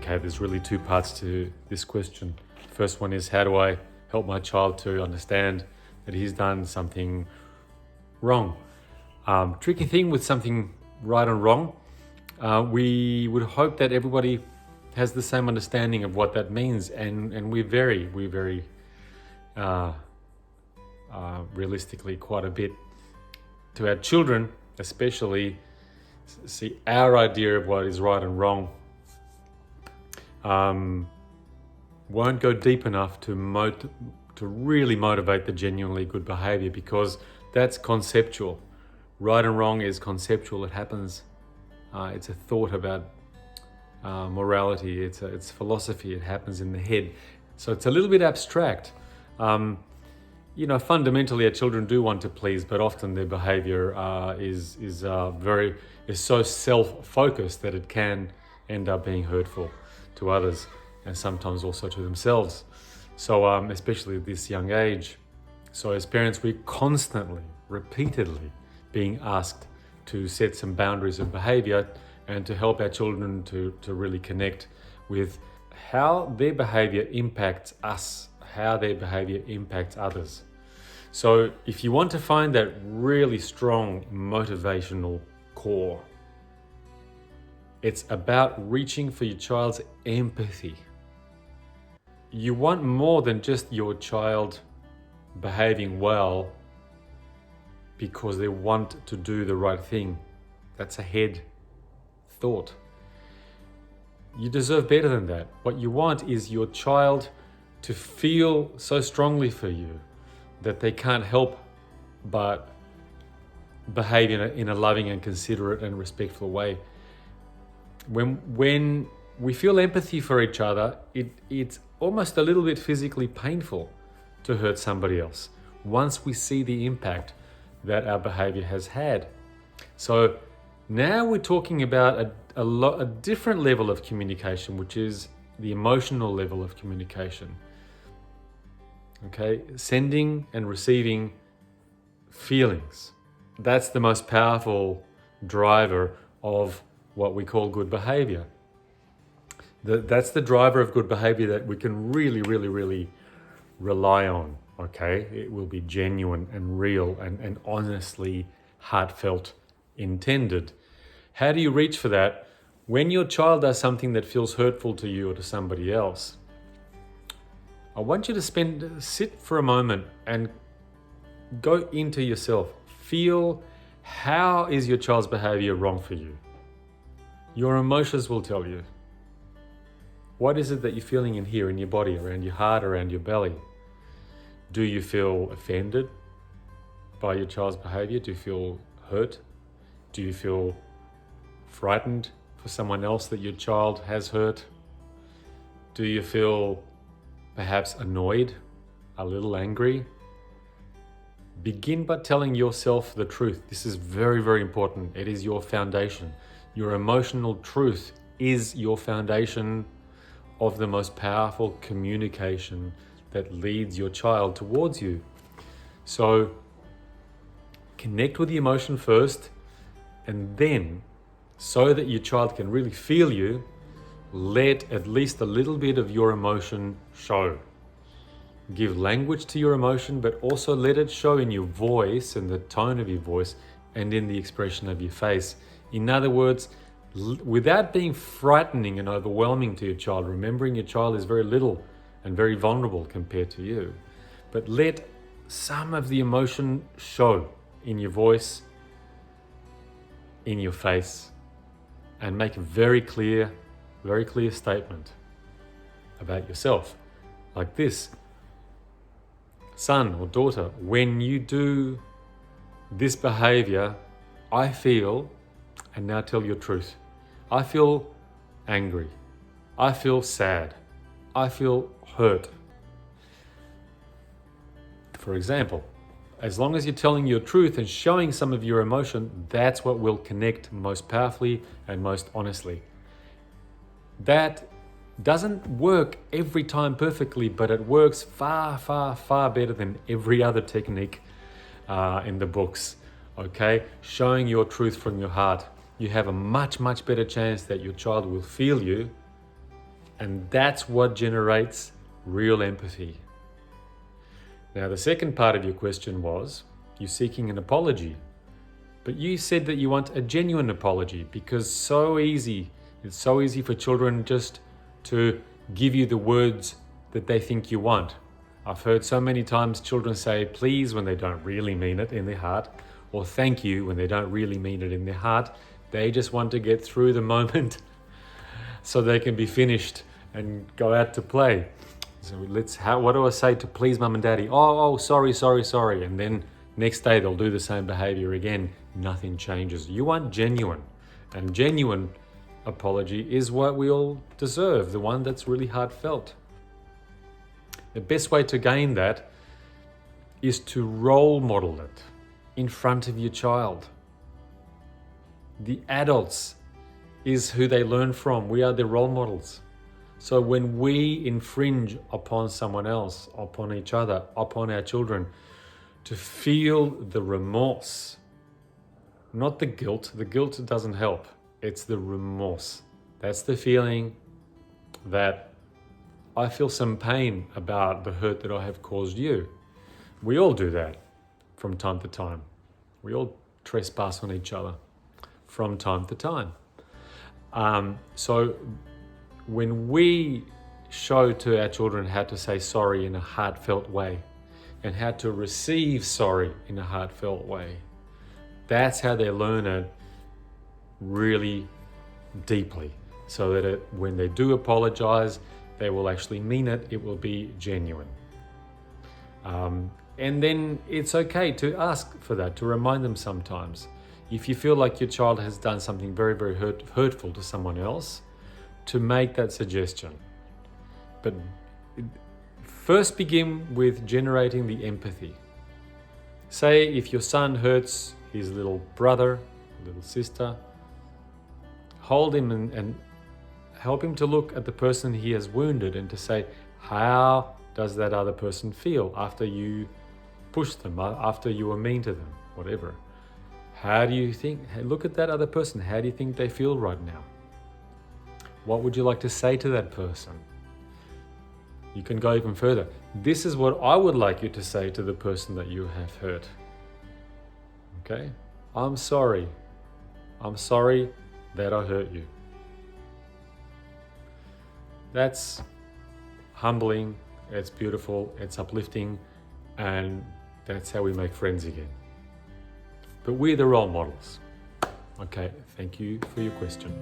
Okay, there's really two parts to this question. First one is, how do I help my child to understand that he's done something wrong? Tricky thing with something right and wrong. We would hope that everybody has the same understanding of what that means, and we vary realistically quite a bit. To our children, especially, see our idea of what is right and wrong won't go deep enough to really motivate the genuinely good behavior, because that's conceptual. Right and wrong is conceptual. It happens. It's a thought about morality. It's philosophy. It happens in the head. So it's a little bit abstract. Fundamentally, our children do want to please, but often their behavior is so self-focused that it can end up being hurtful to others, and sometimes also to themselves. So especially at this young age. So as parents, we're constantly, repeatedly being asked to set some boundaries of behavior and to help our children to really connect with how their behavior impacts us, how their behavior impacts others. So if you want to find that really strong motivational core, it's about reaching for your child's empathy. You want more than just your child behaving well because they want to do the right thing. That's a head thought. You deserve better than that. What you want is your child to feel so strongly for you that they can't help but behave in a loving and considerate and respectful way. When we feel empathy for each other, it's almost a little bit physically painful to hurt somebody else once we see the impact that our behavior has had. So now we're talking about a different level of communication, which is the emotional level of communication. Okay, sending and receiving feelings. That's the most powerful driver of what we call good behavior. That's the driver of good behavior that we can really rely on. Okay, it will be genuine and real and honestly heartfelt intended. How do you reach for that? When your child does something that feels hurtful to you or to somebody else, I want you to sit for a moment and go into yourself. Feel, how is your child's behavior wrong for you? Your emotions will tell you. What is it that you're feeling in here, in your body, around your heart, around your belly? Do you feel offended by your child's behavior? Do you feel hurt? Do you feel frightened for someone else that your child has hurt? Do you feel perhaps annoyed, a little angry? Begin by telling yourself the truth. This is very important. It is your foundation. Your emotional truth is your foundation of the most powerful communication that leads your child towards you. So connect with the emotion first, and then, so that your child can really feel you, let at least a little bit of your emotion show. Give language to your emotion, but also let it show in your voice and the tone of your voice and in the expression of your face. In other words, without being frightening and overwhelming to your child, remembering your child is very little and very vulnerable compared to you, but let some of the emotion show in your voice, in your face, and make a very clear statement about yourself, like this: son or daughter, when you do this behavior, I feel, and now tell your truth, I feel angry, I feel sad, I feel hurt. For example, as long as you're telling your truth and showing some of your emotion, that's what will connect most powerfully and most honestly. That doesn't work every time perfectly, but it works far better than every other technique in the books. Okay? Showing your truth from your heart. You have a much better chance that your child will feel you And that's what generates real empathy. Now, the second part of your question was, you're seeking an apology. But you said that you want a genuine apology because it's so easy for children just to give you the words that they think you want. I've heard so many times children say please when they don't really mean it in their heart, or thank you when they don't really mean it in their heart. They just want to get through the moment so they can be finished and go out to play. So what do I say to please mum and daddy? Oh, sorry. And then next day they'll do the same behavior again. Nothing changes. You want genuine. And genuine apology is what we all deserve, the one that's really heartfelt. The best way to gain that is to role model it in front of your child. The adults is who they learn from. We are their role models. So when we infringe upon someone else, upon each other, upon our children, to feel the remorse, not the guilt doesn't help. It's the remorse. That's the feeling that I feel some pain about the hurt that I have caused you. We all do that from time to time. We all trespass on each other from time to time. So when we show to our children how to say sorry in a heartfelt way and how to receive sorry in a heartfelt way, that's how they learn it really deeply, so that when they do apologize, they will actually mean it. It will be genuine. And then it's okay to ask for that, to remind them sometimes. If you feel like your child has done something very, very hurtful to someone else, to make that suggestion. But first begin with generating the empathy. Say if your son hurts his little brother, little sister, hold him and help him to look at the person he has wounded and to say, how does that other person feel after you pushed them, after you were mean to them, whatever. How do you think, look at that other person, how do you think they feel right now? What would you like to say to that person? You can go even further. This is what I would like you to say to the person that you have hurt. Okay? I'm sorry. I'm sorry that I hurt you. That's humbling, it's beautiful, it's uplifting, and that's how we make friends again. But we're the role models. Okay, thank you for your question.